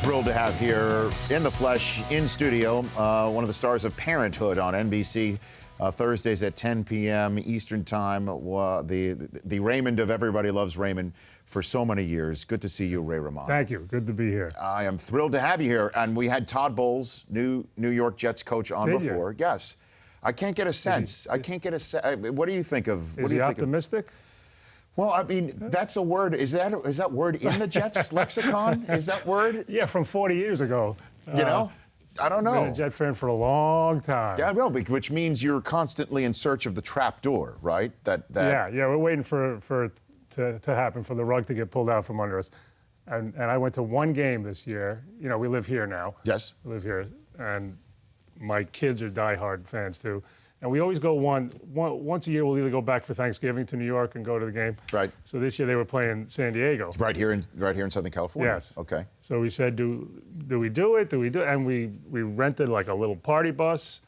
thrilled to have here in the flesh, in studio, one of the stars of Parenthood on NBC, Thursdays at 10 p.m. Eastern Time. The Raymond of Everybody Loves Raymond for so many years. Good to see you, Ray Romano. Thank you. Good to be here. I am thrilled to have you here. And we had Todd Bowles, New York Jets coach, on Did before. you? Yes. I can't get a sense. I can't get a sense. What do you think of? Is he optimistic? Well, I mean, that's a word. Is that word in the Jets lexicon? Is that word? Yeah, from 40 years ago. You know? I don't know. Been a Jet fan for a long time. Yeah, well, which means you're constantly in search of the trap door, right? Yeah, we're waiting for it to happen, for the rug to get pulled out from under us. And I went to one game this year. You know, we live here now. Yes. We live here, and my kids are diehard fans too. And we always go once a year. We'll either go back for Thanksgiving to New York and go to the game. Right. So this year they were playing San Diego. Right here in Southern California. Yes. Okay. So we said, do we do it? Do we do it? And we rented like a little party bus,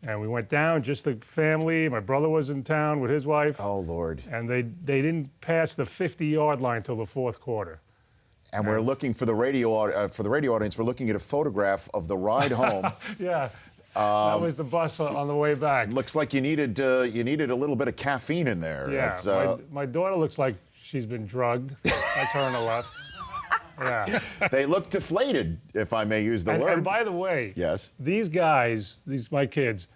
and we went down, just the family. My brother was in town with his wife. Oh Lord. And they didn't pass the 50-yard line till the fourth quarter. And we're looking for the radio audience. We're looking at a photograph of the ride home. Yeah. That was the bus on the way back. Looks like you needed a little bit of caffeine in there. Yeah, my daughter looks like she's been drugged. That's her on the left. Yeah. They look deflated, if I may use the word. And by the way, yes, these guys, my kids,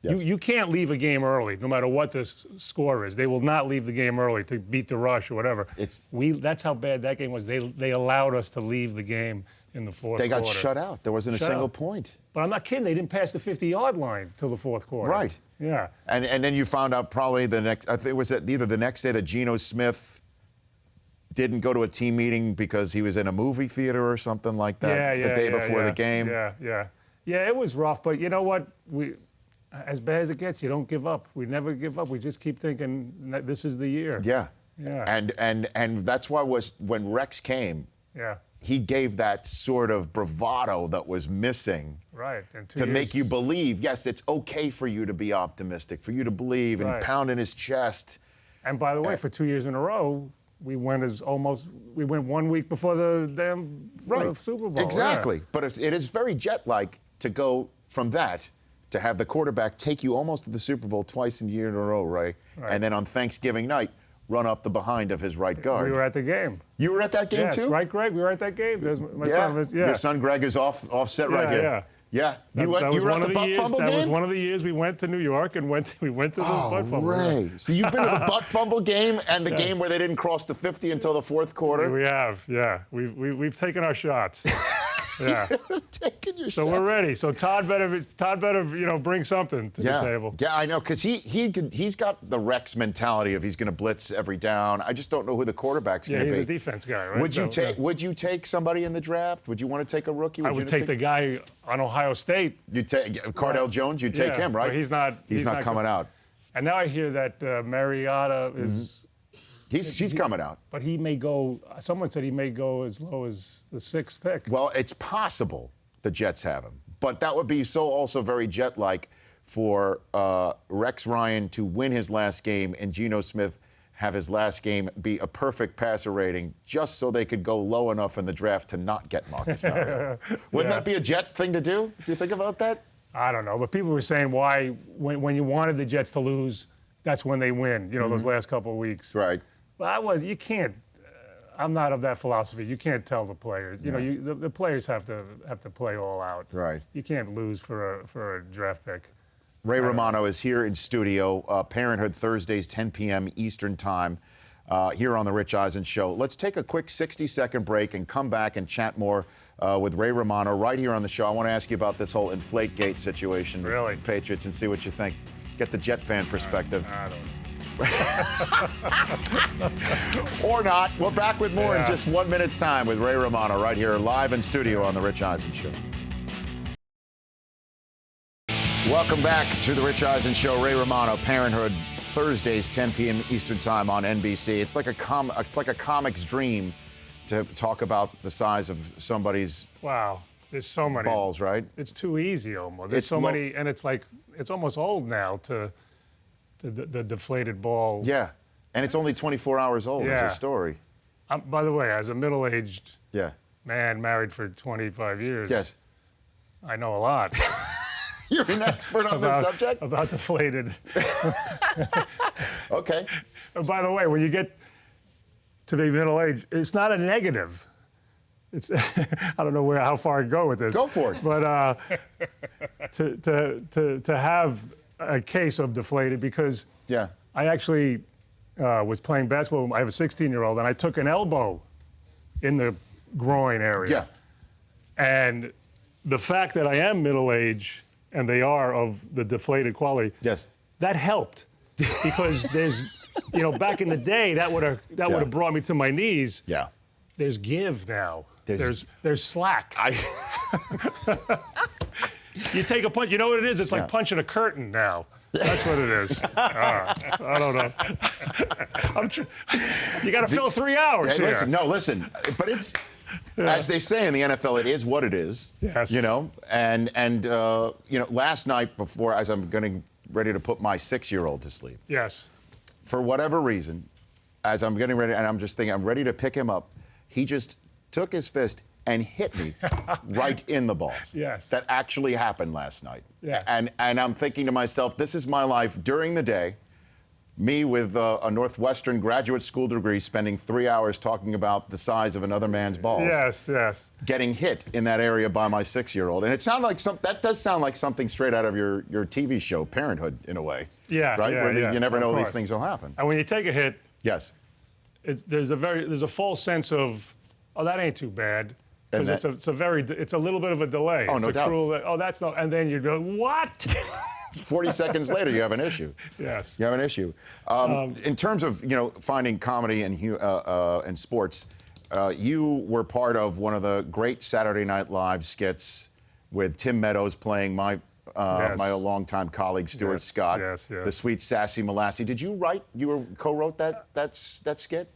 yes. you can't leave a game early, no matter what the score is. They will not leave the game early to beat the rush or whatever. That's how bad that game was. They allowed us to leave the game in the fourth quarter. They got shut out. There wasn't a single point. But I'm not kidding. They didn't pass the 50-yard line till the fourth quarter. Right. Yeah. And then you found out probably the next, I think it was either the next day that Geno Smith didn't go to a team meeting because he was in a movie theater or something like that the day before the game. Yeah, it was rough, but you know what? As bad as it gets, you don't give up. We never give up. We just keep thinking that this is the year. Yeah. Yeah. And that's why when Rex came, he gave that sort of bravado that was missing. Right. To make you believe, yes, it's okay for you to be optimistic, for you to believe, and pound in his chest. And by the way, for 2 years in a row, we went 1 week before the damn Super Bowl. Exactly. Yeah. But it is very Jet-like to go from that to have the quarterback take you almost to the Super Bowl twice in a year in a row, right? And then on Thanksgiving night, run up the behind of his right guard. We were at the game. You were at that game too? Yes, right, Greg? We were at that game. There's my son. Your son Greg is offset right here. Yeah. You were at the butt fumble game? That was one of the years we went to New York and we went to the butt fumble. Ray. So you've been to the butt fumble game and the game where they didn't cross the 50 until the fourth quarter? We have, yeah. We've taken our shots. Yeah. Taking your so shot. We're ready. So Todd better bring something to the table. Yeah, I know, because he's got the Rex mentality of he's going to blitz every down. I just don't know who the quarterback's going to be. Yeah, he's a defense guy, right? Would you take somebody in the draft? Would you want to take a rookie? I would take the guy on Ohio State. You take Cardell Jones. You take him, right? But he's not coming out. And now I hear that Mariota is. He's coming out. But he may go, someone said he may go as low as the 6th pick. Well, it's possible the Jets have him. But that would be also very Jet-like for Rex Ryan to win his last game and Geno Smith have his last game be a perfect passer rating just so they could go low enough in the draft to not get Marcus Mariota. Wouldn't that be a Jet thing to do, if you think about that? I don't know. But people were saying why, when you wanted the Jets to lose, that's when they win, those last couple of weeks. Right. But you can't. I'm not of that philosophy. You can't tell the players. The players have to play all out. Right. You can't lose for a draft pick. Ray Romano is here in studio. Parenthood Thursdays, 10 p.m. Eastern Time, here on the Rich Eisen Show. Let's take a quick 60-second break and come back and chat more with Ray Romano right here on the show. I want to ask you about this whole Inflategate situation with the Patriots and see what you think. Get the Jet fan perspective. I don't know. Or not. We're back with more in just 1 minute's time with Ray Romano right here live in studio on The Rich Eisen Show. Welcome back to The Rich Eisen Show. Ray Romano, Parenthood, Thursdays, 10 p.m. Eastern Time on NBC. It's like a comic's dream to talk about the size of somebody's there's so many balls, right? It's too easy almost. There's so many, and it's almost old now to the deflated ball. Yeah, and it's only 24 hours old as a story. By the way, as a middle-aged man, married for 25 years. Yes. I know a lot. You're an expert on this subject? About deflated. Okay. And by the way, when you get to be middle-aged, it's not a negative. It's I don't know how far I'd go with this. Go for it. But to have a case of deflated, because Yeah. I actually was playing basketball. I have a 16-year-old, and I took an elbow in the groin area. Yeah. And the fact that I am middle-aged, and they are of the deflated quality, Yes. that helped. Because there's, back in the day, that would have brought me to my knees. Yeah. There's give now. There's slack. You take a punch. You know what it is? It's like punching a curtain now. That's what it is. I don't know. You got to fill 3 hours here. Listen. But it's, as they say in the NFL, it is what it is. Yes. And last night before, as I'm getting ready to put my 6-year-old to sleep. Yes. For whatever reason, as I'm getting ready, and I'm just thinking, I'm ready to pick him up, he just took his fist and hit me right in the balls. Yes. That actually happened last night. Yeah. And I'm thinking to myself, this is my life during the day. Me with a Northwestern graduate school degree, spending 3 hours talking about the size of another man's balls. Yes, yes. Getting hit in that area by my 6-year-old. And it sounded like that does sound like something straight out of your TV show, Parenthood, in a way. Yeah, right? yeah, Where yeah, you never of know course. these things will happen. And when you take a hit, Yes. there's a false sense of, oh, that ain't too bad. And Because it's a little bit of a delay. Oh, no it's a doubt. Cruel, that's no, and then you go, what? 40 seconds later, you have an issue. Yes. You have an issue. In terms of finding comedy and sports, you were part of one of the great Saturday Night Live skits with Tim Meadows playing my longtime colleague Stuart Scott, the sweet sassy Molassy. Did you write? You co-wrote that skit?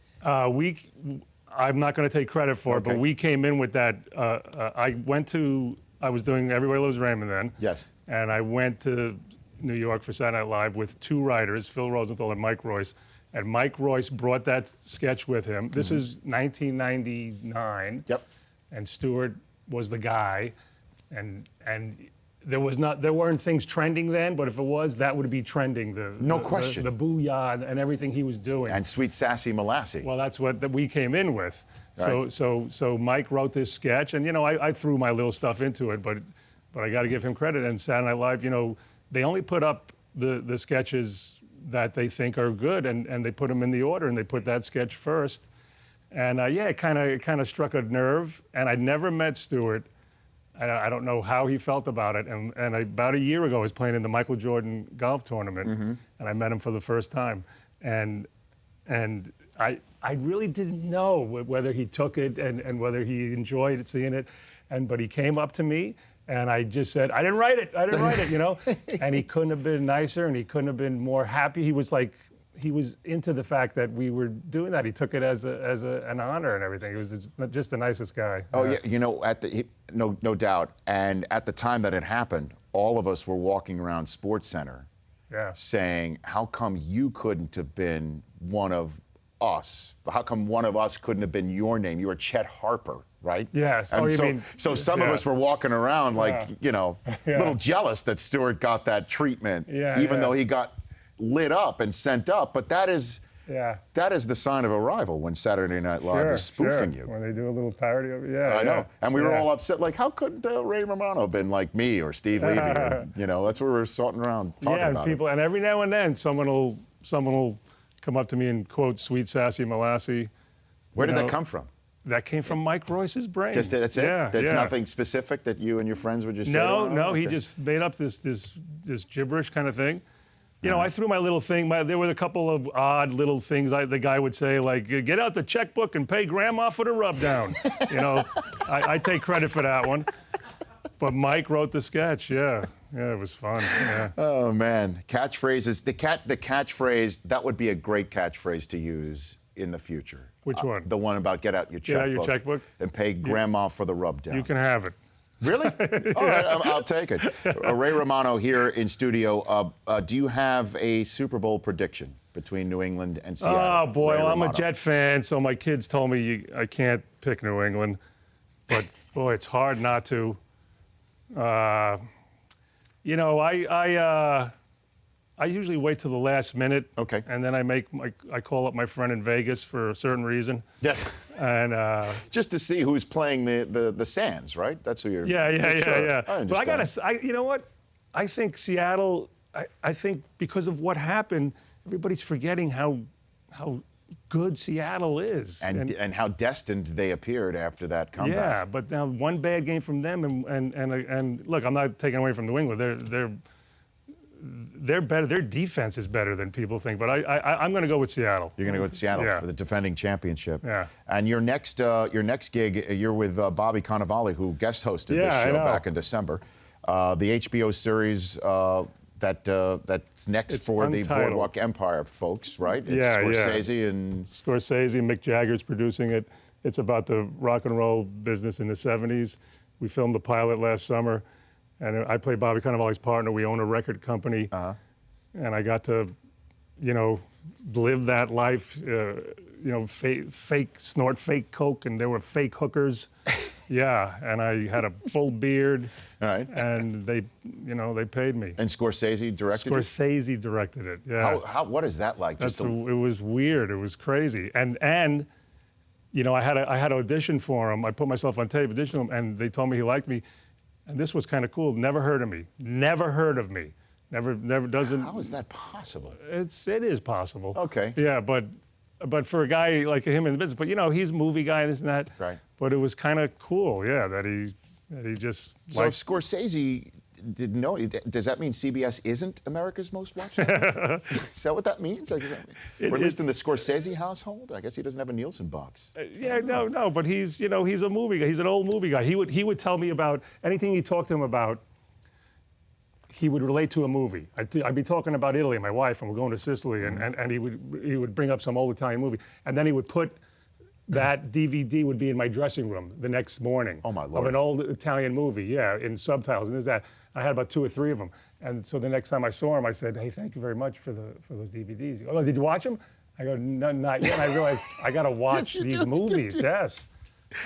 I'm not going to take credit for it, but we came in with that. I was doing Everybody Loves Raymond then. Yes. And I went to New York for Saturday Night Live with 2 writers, Phil Rosenthal and Mike Royce. And Mike Royce brought that sketch with him. This is 1999. Yep. And Stewart was the guy. And there weren't things trending then, but if it was, that would be trending. No question. The booyah and everything he was doing. And sweet sassy Molassy. Well, that's what we came in with. Right. So Mike wrote this sketch, and I threw my little stuff into it, but I got to give him credit. And Saturday Night Live, they only put up the sketches that they think are good, and they put them in the order, and they put that sketch first. And it kind of struck a nerve. And I'd never met Stewart. I don't know how he felt about it. And about a year ago, I was playing in the Michael Jordan golf tournament, and I met him for the first time. And I really didn't know whether he took it and whether he enjoyed seeing it. But he came up to me, and I just said, I didn't write it, And he couldn't have been nicer, and he couldn't have been more happy. He was into the fact that we were doing that. He took it as an honor and everything. He was just the nicest guy. Oh, yeah, no doubt. And at the time that it happened, all of us were walking around Sports Center saying, how come you couldn't have been one of us? How come one of us couldn't have been your name? You were Chet Harper, right? Yes. And so some of us were walking around like, a little jealous that Stewart got that treatment, even though he got lit up and sent up. But that is the sign of a rival when Saturday Night Live is spoofing you. When they do a little parody of it, I know. And we were all upset, like, how couldn't Ray Romano have been like me or Steve Levy? Or, that's where we were salting around talking about people, and every now and then someone will come up to me and quote Sweet Sassy Molassy. Where did that come from? That came from Mike Royce's brain. That's it? Yeah, That's nothing specific that you and your friends would just say? No, he just made up this gibberish kind of thing. I threw my little thing. There were a couple of odd little things the guy would say, like, get out the checkbook and pay grandma for the rub down. I take credit for that one. But Mike wrote the sketch, Yeah, it was fun. Yeah. Oh, man. Catchphrases. The catchphrase, that would be a great catchphrase to use in the future. Which one? The one about get out your checkbook. Get out your checkbook? And pay grandma for the rub down. You can have it. Really? All right, I'll take it. Ray Romano here in studio. Do you have a Super Bowl prediction between New England and Seattle? Oh, boy. Ray Well, I'm Romano. a Jet fan, so my kids told me I can't pick New England. but boy, it's hard not to. You know, I usually wait till the last minute. Okay. And then I call up my friend in Vegas for a certain reason. Yes. And Just to see who's playing the Sands, right? That's who you're. yeah. I understand. But you know what? I think Seattle. I think because of what happened, everybody's forgetting how good Seattle is. And how destined they appeared after that comeback. Yeah, but now one bad game from them, and look, I'm not taking away from New England. They're better. Their defense is better than people think. But I'm going to go with Seattle. You're going to go with Seattle Yeah. for the defending championship. Yeah. And your next gig, you're with Bobby Cannavale, who guest hosted this Yeah, I show know. back in December. The HBO series that's next It's for the untitled. Boardwalk Empire folks, right? It's Yeah, Scorsese and Scorsese, Mick Jagger's producing it. It's about the rock and roll business in the 70s. We filmed the pilot last summer, and I play Bobby Cannavale's partner. We own a record company, and I got to, live that life. Snort fake coke, and there were fake hookers. Yeah, and I had a full beard. All right. And they paid me. And Scorsese directed it? Scorsese directed it. Yeah. What is that like? It was weird. It was crazy. And I had audition for him. I put myself on tape, auditioned him, and they told me he liked me. And this was kind of cool. Never heard of me. Never heard of me. Never doesn't. How is that possible? It is possible. Okay. Yeah, but for a guy like him in the business, but he's a movie guy, this and that. Right. But it was kind of cool, yeah, that he just. So if Scorsese didn't know, does that mean CBS isn't America's most watched? Is that what that means? Like, or at least in the Scorsese household? I guess he doesn't have a Nielsen box. No, but he's a movie guy. He's an old movie guy. He would tell me about anything he talked to him about. He would relate to a movie. I'd be talking about Italy, my wife, and we're going to Sicily, and he would bring up some old Italian movie, and then he would put that DVD would be in my dressing room the next morning. Oh my Lord! Of an old Italian movie, yeah, in subtitles, and there's that. I had about 2 or 3 of them, and so the next time I saw him, I said, "Hey, thank you very much for those DVDs." He goes, "Oh, did you watch them?" I go, "No, not yet." And I realized I got to watch these movies. Yes.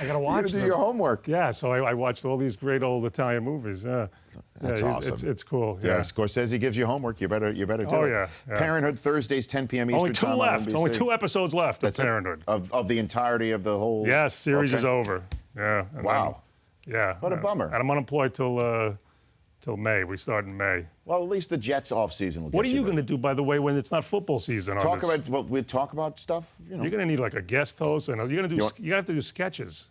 I got to watch them. You got to do your homework. Yeah, so I watched all these great old Italian movies. That's awesome. It's cool. Yeah, Scorsese gives you homework. You better do it. Oh, yeah. Parenthood, Thursdays, 10 p.m. Eastern Only 2 time left. on NBC. Only 2 episodes left That's of Parenthood. Of the entirety of the whole. Yes, series Okay. is over. Yeah. And Wow. Yeah. What a bummer. And I'm unemployed till May. We start in May. Well, at least the Jets off season will get What are you there. going to do, by the way, when it's not football season? We talk about stuff. You're going to need like a guest host, and you're going to do. You have to do sketches.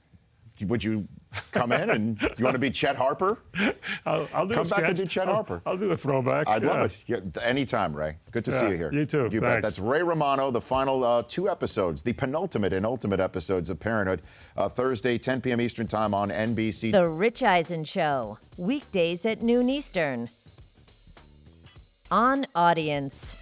Would you come in and you want to be Chet Harper? I'll do Come a back sketch. and do Chet Harper. I'll do a throwback. I'd love it. Yeah, anytime, Ray. Good to see you here. You too. You bet. Thanks. That's Ray Romano, the final 2 episodes, the penultimate and ultimate episodes of Parenthood, Thursday, 10 p.m. Eastern time on NBC. The Rich Eisen Show, weekdays at noon Eastern. On Audience.